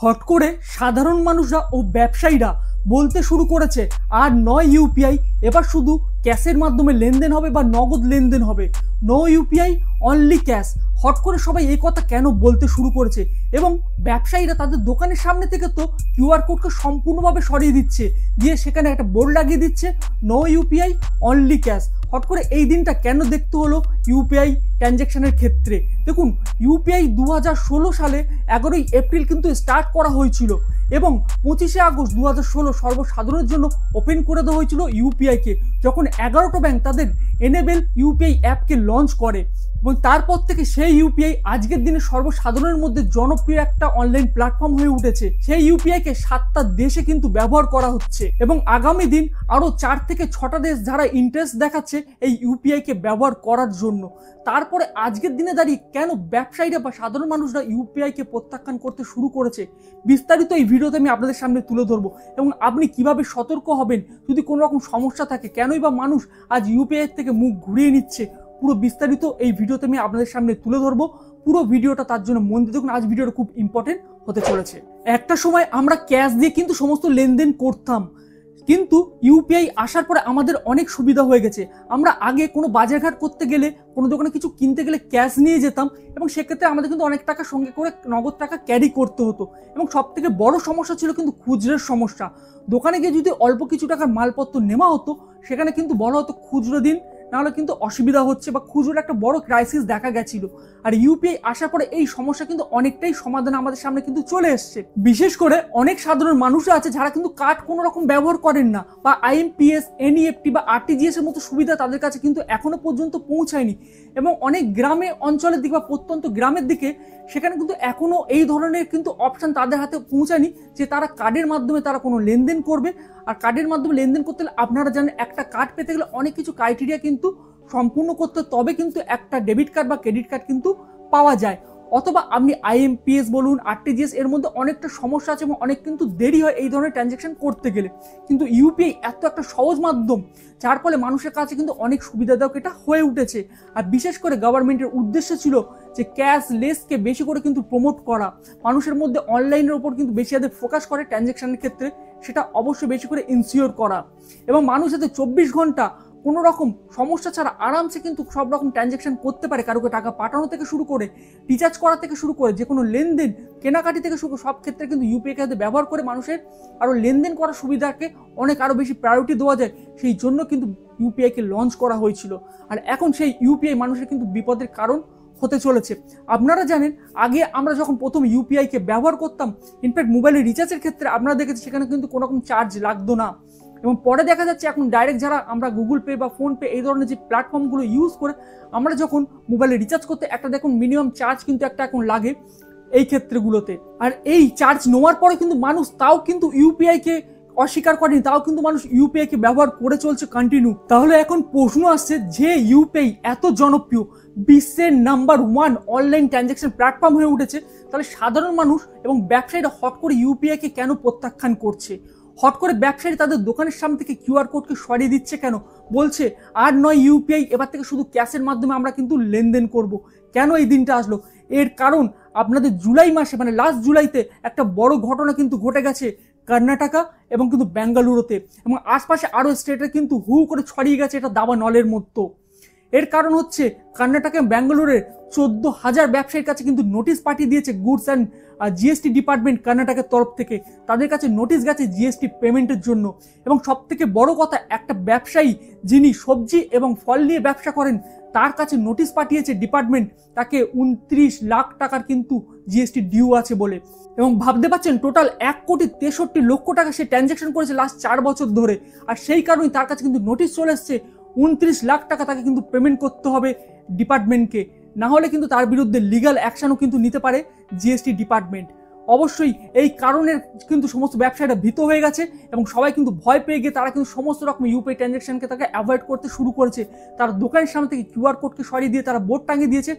Hot করে সাধারণ মানুষরা ও ব্যবসায়ীরা বলতে শুরু করেছে আর নয় ইউপিআই, এবার শুধু ক্যাশের মাধ্যমে লেনদেন হবে বা নগদ লেনদেন হবে। No UPI, only cash. হট করে সবাই এই কথা কেন বলতে শুরু করেছে? এবং ব্যবসায়ীরা তাদের দোকানের সামনে থেকে তো কিউআর কোডকে সম্পূর্ণভাবে সরিয়ে দিচ্ছে, দিয়ে সেখানে একটা বোর্ড লাগিয়ে দিচ্ছে নো ইউপিআই, অনলি ক্যাশ। হট করে এই দিনটা কেন দেখতে হলো ইউপিআই ট্রানজ্যাকশনের ক্ষেত্রে? দেখুন, ইউপিআই 2016 সালে 11ই এপ্রিল কিন্তু স্টার্ট করা হয়েছিল এবং 25শে আগস্ট 2016 সর্বসাধারণের জন্য ওপেন করে দেওয়া হয়েছিল ইউপিআইকে, যখন 11টা ব্যাংক তাদের এনেবেল ইউপিআই অ্যাপকে লঞ্চ করে। এবং তারপর থেকে সেই ইউপিআই আজকের দিনে সর্বসাধারণের মধ্যে জনপ্রিয় একটা অনলাইন প্ল্যাটফর্ম হয়ে উঠেছে। সেই ইউপিআইকে 7টা দেশে কিন্তু ব্যবহার করা হচ্ছে এবং আগামী দিন আরও 4 থেকে 6টা দেশ যারা ইন্টারেস্ট দেখাচ্ছে এই ইউপিআইকে ব্যবহার করার জন্য। তারপরে আজকের দিনে দাঁড়িয়ে কেন ব্যবসায়ীরা বা সাধারণ মানুষরা ইউপিআইকে প্রত্যাখ্যান করতে শুরু করেছে, বিস্তারিত এই ভিডিওতে আমি আপনাদের সামনে তুলে ধরবো। এবং আপনি কিভাবে সতর্ক হবেন যদি কোনো রকম সমস্যা থাকে, কেনই বা মানুষ আজ ইউপিআই থেকে মুখ ঘুরিয়ে নিচ্ছে, পুরো বিস্তারিত এই ভিডিওতে আমি আপনাদের সামনে তুলে ধরবো। পুরো ভিডিওটা তার জন্য মন দিয়ে দেখুন, আজ ভিডিওটা খুব ইম্পর্টেন্ট হতে চলেছে। একটা সময় আমরা ক্যাশ দিয়ে কিন্তু সমস্ত লেনদেন করতাম, কিন্তু ইউপিআই আসার পরে আমাদের অনেক সুবিধা হয়ে গেছে। আমরা আগে কোনো বাজারঘাট করতে গেলে, কোনো দোকানে কিছু কিনতে গেলে ক্যাশ নিয়ে যেতাম এবং সেক্ষেত্রে আমাদের কিন্তু অনেক টাকা সঙ্গে করে নগদ টাকা ক্যারি করতে হতো। এবং সব থেকে বড় সমস্যা ছিল কিন্তু খুচরোর সমস্যা। দোকানে গিয়ে যদি অল্প কিছু টাকার মালপত্র নেওয়া হতো, সেখানে কিন্তু বলা হতো খুচরো দিন, নাহলে কিন্তু অসুবিধা হচ্ছে বা খুচরোর একটা বড় ক্রাইসিস দেখা গেছিল। আর ইউপিআই আসার পরে এই সমস্যা কিন্তু অনেকটাই সমাধান আমাদের সামনে কিন্তু চলে এসছে। বিশেষ করে অনেক সাধারণ মানুষরা আছে যারা কিন্তু কার্ড কোনো রকম ব্যবহার করেন না, বা আইএমপিএস, এনইএফটি বা আরটিজিএস এর মতো সুবিধা তাদের কাছে কিন্তু এখনো পর্যন্ত পৌঁছায়নি। এবং অনেক গ্রামে অঞ্চলের দিকে বা প্রত্যন্ত গ্রামের দিকে সেখানে কিন্তু এখনো এই ধরনের কিন্তু অপশন তাদের হাতে পৌঁছায়নি যে তারা কার্ডের মাধ্যমে তারা কোনো লেনদেন করবে। আর কার্ডের মাধ্যমে লেনদেন করতে গেলে আপনারা জানেন একটা কার্ড পেতে গেলে অনেক কিছু ক্রাইটেরিয়া কিন্তু সম্পূর্ণ করতে, তবে কিন্তু একটা ডেবিট কার্ড বা ক্রেডিট কার্ড কিন্তু পাওয়া যায়। অথবা আপনি আইএমপিএস বলুন, আরটিজিএস, এর মধ্যে অনেকটা সমস্যা আছে এবং অনেক কিন্তু দেরি হয় এই ধরনের ট্রানজ্যাকশন করতে গেলে। কিন্তু ইউপিআই এত একটা সহজ মাধ্যম, যার ফলে মানুষের কাছে কিন্তু অনেক সুবিধাদায়ক এটা হয়ে উঠেছে। আর বিশেষ করে গভর্নমেন্টের উদ্দেশ্য ছিল যে ক্যাশলেসকে বেশি করে কিন্তু প্রমোট করা, মানুষের মধ্যে অনলাইনের উপর কিন্তু বেশি যাতে ফোকাস করে ট্রানজ্যাকশনের ক্ষেত্রে, সেটা অবশ্যই বেশি করে ইনসিওর করা। এবং মানুষ যাতে 24 ঘন্টা কোনো রকম সমস্যা ছাড়া আরামসে কিন্তু সব রকম ট্রানজ্যাকশন করতে পারে, কারোকে টাকা পাঠানো থেকে শুরু করে রিচার্জ করা থেকে শুরু করে যে কোনো লেনদেন, কেনাকাটি থেকে শুরু করে সব ক্ষেত্রে কিন্তু ইউপিআই কে ব্যবহার করে মানুষের আরও লেনদেন করার সুবিধাকে অনেক আরও বেশি প্রায়োরিটি দেওয়া যায়। সেই জন্য কিন্তু ইউপিআইকে লঞ্চ করা হয়েছিল। আর এখন সেই ইউপিআই মানুষের কিন্তু বিপদের কারণ হতে চলেছে। আপনারা জানেন, আগে আমরা যখন প্রথম ইউপিআইকে ব্যবহার করতাম, ইনফ্যাক্ট মোবাইলের রিচার্জের ক্ষেত্রে আপনারা দেখেছি সেখানে কিন্তু কোনো রকম চার্জ লাগতো না। এবং পরে দেখা যাচ্ছে এখন ডাইরেক্ট যারা আমরা গুগল পে বা ফোনপে এই ধরনের যে প্ল্যাটফর্মগুলো ইউজ করে আমরা যখন মোবাইলে রিচার্জ করতে একটা দেখুন মিনিমাম চার্জ কিন্তু একটা এখন লাগে এই ক্ষেত্রগুলোতে। আর এই চার্জ নেওয়ার পরে কিন্তু মানুষ তাও কিন্তু ইউপিআইকে অস্বীকার করেনি, তাও কিন্তু মানুষ ইউপিআইকে ব্যবহার করে চলছে কন্টিনিউ। তাহলে এখন প্রশ্ন আসছে, যে ইউপিআই এত জনপ্রিয়, বিশ্বের নাম্বার 1 অনলাইন ট্রানজ্যাকশন প্ল্যাটফর্ম হয়ে উঠেছে, তাহলে সাধারণ মানুষ এবং ব্যবসায়ীরা হট করে ইউপিআইকে কেন প্রত্যাখ্যান করছে? হট করে ব্যবসায়ী তাদের দোকানের সামনে থেকে কিউআর কোডকে সরিয়ে দিচ্ছে কেন? বলছে আর নয় ইউপিআই, এবার থেকে শুধু ক্যাশের মাধ্যমে আমরা কিন্তু লেনদেন করব। কেন এই দিনটা আসলো? এর কারণ আপনাদের জুলাই মাসে, মানে লাস্ট জুলাইতে একটা বড় ঘটনা কিন্তু ঘটে গেছে কর্ণাটকা এবং কিন্তু বেঙ্গালুরুতে, এবং আশপাশে আরও স্টেটে কিন্তু হু করে ছড়িয়ে গেছে এটা দাবা নলের মতো। এর কারণ হচ্ছে কর্ণাটকা এবং বেঙ্গালুরুর 14,000 ব্যবসায়ীর কাছে কিন্তু নোটিশ পাঠিয়ে দিয়েছে গুডস অ্যান্ড জিএসটি ডিপার্টমেন্ট কর্ণাটকের তরফ থেকে। তাদের কাছে নোটিশ গেছে জিএসটি পেমেন্টের জন্য। এবং সব থেকে বড় কথা, একটা ব্যবসায়ী যিনি সবজি এবং ফল নিয়ে ব্যবসা করেন, তার কাছে নোটিশ পাঠিয়েছে ডিপার্টমেন্ট, তাকে 29 লাখ টাকার কিন্তু জিএসটি ডিউ আছে বলে। এবং ভাবতে পারছেন টোটাল 1,63,00,000 টাকা সে ট্রানজ্যাকশন করেছে লাস্ট 4 বছর ধরে। আর সেই কারণেই তার কাছে কিন্তু নোটিশ চলে এসছে 29 লাখ টাকা তাকে কিন্তু পেমেন্ট করতে হবে ডিপার্টমেন্টকে, না হলে কিন্তু তার বিরুদ্ধে লিগ্যাল অ্যাকশনও কিন্তু নিতে পারে জিএসটি ডিপার্টমেন্ট। অবশ্যই এই কারণের কিন্তু সমস্ত ব্যবসায়ীরা ভীত হয়ে গেছে এবং সবাই কিন্তু ভয় পেয়ে গিয়ে তারা কিন্তু সমস্ত রকম ইউপিআই ট্রানজ্যাকশনকে তাকে অ্যাভয়েড করতে শুরু করেছে। তার দোকানের সামনে থেকে কিউআর কোডকে সরিয়ে দিয়ে তারা বোর্ড টাঙিয়ে দিয়েছে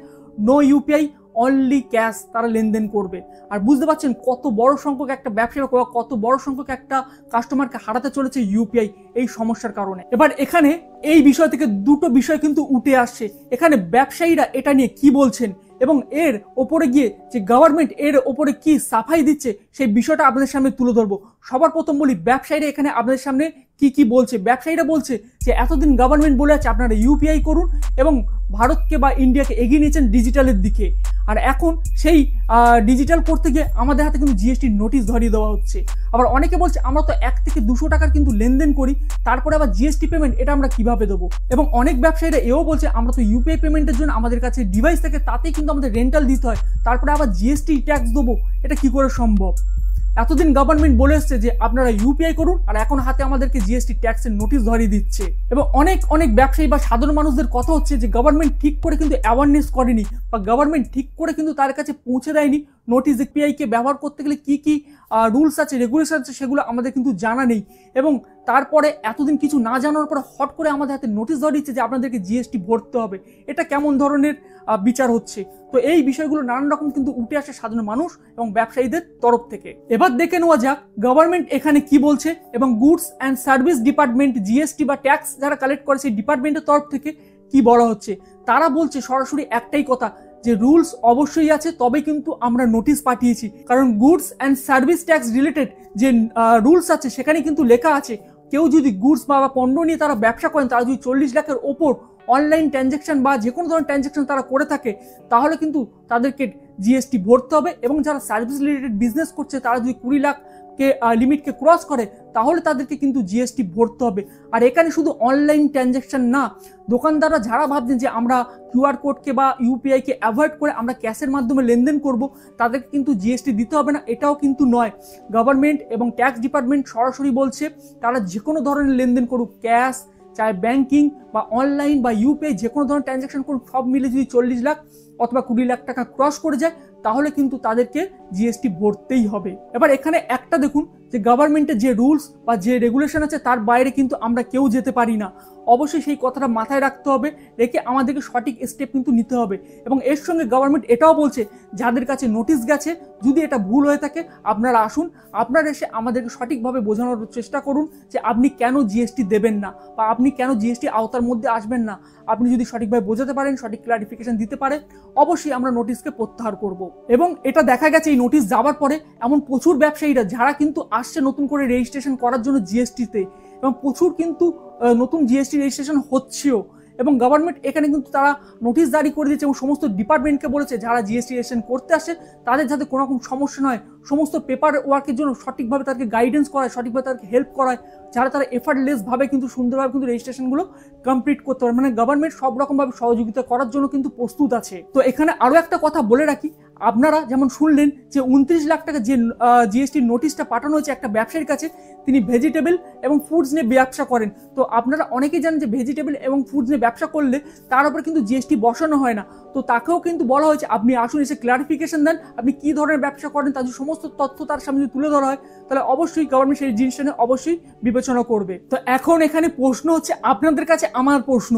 নো ইউপিআই, অনলি ক্যাশ তারা লেনদেন করবে। আর বুঝতে পারছেন কত বড় সংখ্যক একটা ব্যবসায়ী, কত বড় সংখ্যক একটা কাস্টমারকে হারাতে চলেছে ইউপিআই এই সমস্যার কারণে। এবার এখানে এই বিষয় থেকে দুটো বিষয় কিন্তু উঠে আসছে। এখানে ব্যবসায়ীরা এটা নিয়ে কি বলছেন এবং এর ওপরে গিয়ে যে গভর্নমেন্ট এর ওপরে কি সাফাই দিচ্ছে সেই বিষয়টা আপনাদের সামনে তুলে ধরবো। সবার প্রথম বলি, ব্যবসায়ীরা এখানে আপনাদের সামনে কি বলছে। ব্যবসায়ীরা বলছে যে এতদিন গভর্নমেন্ট বলে আছে আপনারা ইউপিআই করুন এবং ভারতকে বা ইন্ডিয়াকে এগিয়ে নিয়েছেন ডিজিটালের দিকে, আর এখন সেই ডিজিটাল করতে গিয়ে আমাদের হাতে কিন্তু জিএসটি নোটিশ ধরিয়ে দেওয়া হচ্ছে। আবার অনেকে বলছে আমরা তো 1 থেকে 200 টাকার কিন্তু লেনদেন করি, তারপরে আবার জিএসটি পেমেন্ট এটা আমরা কিভাবে দেবো। এবং অনেক ব্যবসায়ীরা এও বলছে আমরা তো ইউপিআই পেমেন্টের জন্য আমাদের কাছে ডিভাইস থাকে, তাতেই কিন্তু আমাদের রেন্টাল দিতে হয়, তারপরে আবার জিএসটি ট্যাক্স দেবো, এটা কি করে সম্ভব। এতদিন গভর্নমেন্ট বলে এসছে যে আপনারা ইউপিআই করুন, আর এখন হাতে আমাদেরকে জিএসটি ট্যাক্সের নোটিশ ধরিয়ে দিচ্ছে। এবং অনেক ব্যবসায়ী বা সাধারণ মানুষদের কথা হচ্ছে যে গভর্নমেন্ট ঠিক করে কিন্তু অ্যাওয়ারনেস করেনি, বা গভর্নমেন্ট ঠিক করে কিন্তু তার কাছে পৌঁছে দেয়নি নোটিশ। ইউপিআই কে ব্যবহার করতে গেলে কি রুলস আছে, রেগুলেশন আছে, সেগুলো আমাদের কিন্তু জানা নেই। এবং তারপরে এতদিন কিছু না জানার পরে হট করে আমাদের হাতে নোটিশ ধরিয়েছে যে আপনাদেরকে জিএসটি ভরতে হবে। এটা কেমন ধরনের বিচার হচ্ছে। তো এই বিষয়গুলো নানান রকম কিন্তু উঠে আসে সাধারণ মানুষ এবং ব্যবসায়ীদের তরফ থেকে। এবার দেখে নেওয়া যাক গভর্নমেন্ট এখানে কি বলছে এবং goods and service department GST বা ট্যাক্স যারা কালেক্ট করে সেই ডিপার্টমেন্টের তরফ থেকে কি বলা হচ্ছে। তারা বলছে সরাসরি একটাই কথা, যে রুলস অবশ্যই আছে, তবে কিন্তু আমরা নোটিশ পাঠিয়েছি। কারণ goods and service tax related যে রুলস আছে সেখানে কিন্তু লেখা আছে কেউ যদি গুডস বা পণ্য নিয়ে তারা ব্যবসা করেন, তারা যদি 40 লাখের ওপর অনলাইন ট্রানজ্যাকশন বা যে কোনো ধরনের ট্রানজ্যাকশন তারা করে থাকে, তাহলে কিন্তু তাদেরকে জিএসটি ভরতে হবে। এবং যারা সার্ভিস রিলেটেড বিজনেস করছে তারা যদি 20 লাখকে লিমিটকে ক্রস করে, তাহলে তাদেরকে কিন্তু জিএসটি ভরতে হবে। আর এখানে শুধু অনলাইন ট্রানজ্যাকশন না, দোকানদাররা যারা ভাবছেন যে আমরা কিউআর কোডকে বা ইউপিআইকে অ্যাভয়েড করে আমরা ক্যাশের মাধ্যমে লেনদেন করব, তাদেরকে কিন্তু জিএসটি দিতে হবে না, এটাও কিন্তু নয়। গভর্নমেন্ট এবং ট্যাক্স ডিপার্টমেন্ট সরাসরি বলছে তারা যে কোনো ধরনের লেনদেন করুক, ক্যাশ, চাहे ব্যাংকিং বা অনলাইন বা ইউপিআই, যে কোনো ধরনের ট্রানজ্যাকশন করুন, সব মিলে যদি 40 লাখ অথবা 20 লাখ টাকা ক্রস করে যায়, তাহলে কিন্তু তাদেরকে জিএসটি ভরতেই হবে। এবার এখানে একটা দেখুন যে গভর্নমেন্টের যে রুলস বা যে রেগুলেশন আছে তার বাইরে কিন্তু আমরা কেউ যেতে পারি না। অবশ্যই সেই কথাটা মাথায় রাখতে হবে, রেখে আমাদেরকে সঠিক স্টেপ কিন্তু নিতে হবে। এবং এর সঙ্গে গভর্নমেন্ট এটাও বলছে যাদের কাছে নোটিশ গেছে, যদি এটা ভুল হয়ে থাকে আপনারা আসুন, আপনারা এসে আমাদেরকে সঠিকভাবে বোঝানোর চেষ্টা করুন যে আপনি কেন জিএসটি দেবেন না বা আপনি কেন জিএসটি আওতার মধ্যে আসবেন না। আপনি যদি সঠিকভাবে বোঝাতে পারেন, সঠিক ক্লারিফিকেশন দিতে পারেন, অবশ্যই আমরা নোটিশকে প্রত্যাহার করব। এবং এটা দেখা গেছে এই নোটিশ যাওয়ার পরে এমন প্রচুর ব্যবসায়ীরা যারা কিন্তু আসছে নতুন করে রেজিস্ট্রেশন করার জন্য জিএসটিতে, এবং প্রচুর কিন্তু নতুন জিএসটি রেজিস্ট্রেশন হচ্ছেও। এবং গভর্নমেন্ট এখানে কিন্তু তারা নোটিশ জারি করে দিয়েছে এবং সমস্ত ডিপার্টমেন্টকে বলেছে যারা জিএসটি রেজিস্ট্রেশন করতে আসে তাদের যাতে কোনো রকম সমস্যা নয়, সমস্ত পেপার ওয়ার্কের জন্য সঠিকভাবে তাদেরকে গাইডেন্স করায়, সঠিকভাবে তাদেরকে হেল্প করায়, যারা তারা এফার্টলেস ভাবে কিন্তু সুন্দরভাবে কিন্তু রেজিস্ট্রেশনগুলো কমপ্লিট করতে পারে। মানে গভর্নমেন্ট সব রকমভাবে সহযোগিতা করার জন্য কিন্তু প্রস্তুত আছে। তো এখানে আরও একটা কথা বলে রাখি, আপনারা যেমন শুনলেন যে 29 লাখ টাকা যে জিএসটি নোটিশটা পাঠানো হয়েছে একটা ব্যবসায়ীর কাছে, তিনি ভেজিটেবল এবং ফুডস নিয়ে ব্যবসা করেন। তো আপনারা অনেকেই জানেন যে ভেজিটেবল এবং ফুডস নিয়ে ব্যবসা করলে তার উপরে কিন্তু জিএসটি বসানো হয় না। তো তাকেও কিন্তু বলা হয়েছে আপনি আসুন, এসে ক্লারিফিকেশন দেন আপনি কি ধরনের ব্যবসা করেন, তার সমস্ত তথ্য তার সামনে যদি তুলে ধরা হয়, তাহলে অবশ্যই গভর্নমেন্ট সেই জিনিসটা নিয়ে অবশ্যই বিবেচনা করবে। তো এখন এখানে প্রশ্ন হচ্ছে আপনাদের কাছে, আমার প্রশ্ন,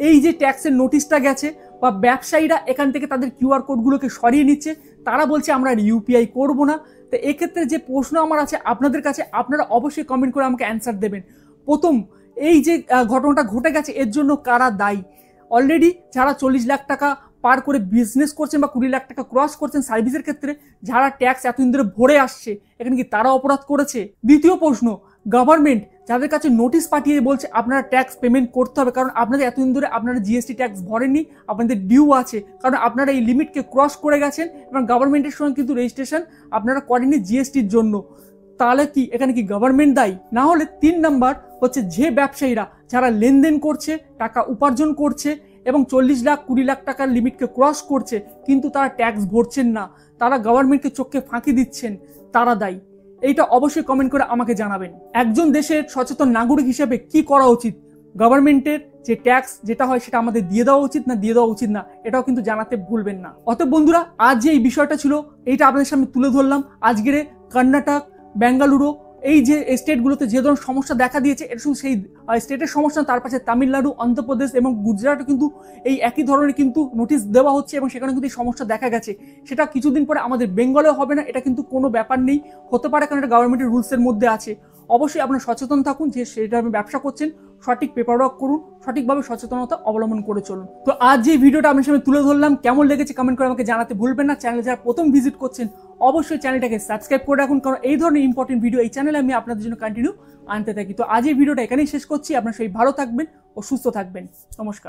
এই যে ট্যাক্সের নোটিশটা গেছে বা ব্যবসায়ীরা এখান থেকে তাদের কিউআর কোডগুলোকে সরিয়ে নিচ্ছে, তারা বলছে আমরা ইউপিআই করব না। তো এক্ষেত্রে যে প্রশ্ন আমার আছে আপনাদের কাছে, আপনারা অবশ্যই কমেন্ট করে আমাকে অ্যান্সার দেবেন। প্রথম, এই যে ঘটনাটা ঘটে গেছে এর জন্য কারা দায়ী? অলরেডি যারা 40 লাখ টাকা পার করে বিজনেস করছেন বা 20 লাখ টাকা ক্রস করছেন সার্ভিসের ক্ষেত্রে, যারা ট্যাক্স এতদিন ধরে ভরে আসছে, এখানে কি তারা অপরাধ করেছে? দ্বিতীয় প্রশ্ন, গভর্নমেন্ট যাদের কাছে নোটিশ পাঠিয়ে বলছে আপনারা ট্যাক্স পেমেন্ট করতে হবে, কারণ আপনাদের এতদিন ধরে আপনারা জিএসটি ট্যাক্স ভরেননি, আপনাদের ডিউ আছে, কারণ আপনারা এই লিমিটকে ক্রস করে গেছেন এবং গভর্নমেন্টের সঙ্গে কিন্তু রেজিস্ট্রেশন আপনারা করেননি জিএসটির জন্য। তাহলে কি এখানে কি গভর্নমেন্ট দায়ী? না হলে 3 নাম্বার হচ্ছে যে ব্যবসায়ীরা যারা লেনদেন করছে, টাকা উপার্জন করছে এবং 40 লাখ 20 লাখ টাকার লিমিটকে ক্রস করছে, কিন্তু তারা ট্যাক্স ভরছেন না, তারা গভর্নমেন্টকে চোখে ফাঁকি দিচ্ছেন, তারা দায়ী। এইটা অবশ্যই কমেন্ট করে আমাকে জানাবেন। একজন দেশের সচেতন নাগরিক হিসেবে কি করা উচিত? গভর্নমেন্টের যে ট্যাক্স যেটা হয় সেটা আমাদের দিয়ে দেওয়া উচিত না দিয়ে দেওয়া উচিত না, এটাও কিন্তু জানাতে ভুলবেন না। অতএব বন্ধুরা, আজ যে এই বিষয়টা ছিল এইটা আপনাদের সামনে তুলে ধরলাম। আজকের কর্ণাটক, বেঙ্গালুরু এই যে স্টেটগুলোতে যে ধরনের সমস্যা দেখা দিয়েছে, এটা শুধু সেই স্টেটের সমস্যা, তার পাশে তামিলনাড়ু, অন্ধ্রপ্রদেশ এবং গুজরাটও কিন্তু এই একই ধরনের কিন্তু নোটিশ দেওয়া হচ্ছে এবং সেখানে কিন্তু এই সমস্যা দেখা গেছে। সেটা কিছুদিন পরে আমাদের বেঙ্গলেও হবে না, এটা কিন্তু কোনো ব্যাপার নেই, হতে পারে কারণ এটা গভর্নমেন্টের রুলসের মধ্যে আছে। অবশ্যই আপনারা সচেতন থাকুন যে সেটা আপনি ব্যবসা করছেন সঠিক পেপার ওয়ার্ক করুন, সঠিকভাবে সচেতনতা অবলম্বন করে চলুন। তো আজ যে ভিডিওটা আপনার সামনে তুলে ধরলাম কেমন লেগেছে কমেন্ট করে আমাকে জানাতে ভুলবেন না। চ্যানেলে যারা প্রথম ভিজিট করছেন অবশ্যই চ্যানেলটাকে সাবস্ক্রাইব করে রাখুন, কারণ এই ধরনের ইম্পর্টেন্ট ভিডিও এই চ্যানেলে আমি আপনাদের জন্য কন্টিনিউ আনতে থাকি। তো আজ এই ভিডিওটা এখানেই শেষ করছি। আপনার সবাই ভালো থাকবেন ও সুস্থ থাকবেন। নমস্কার।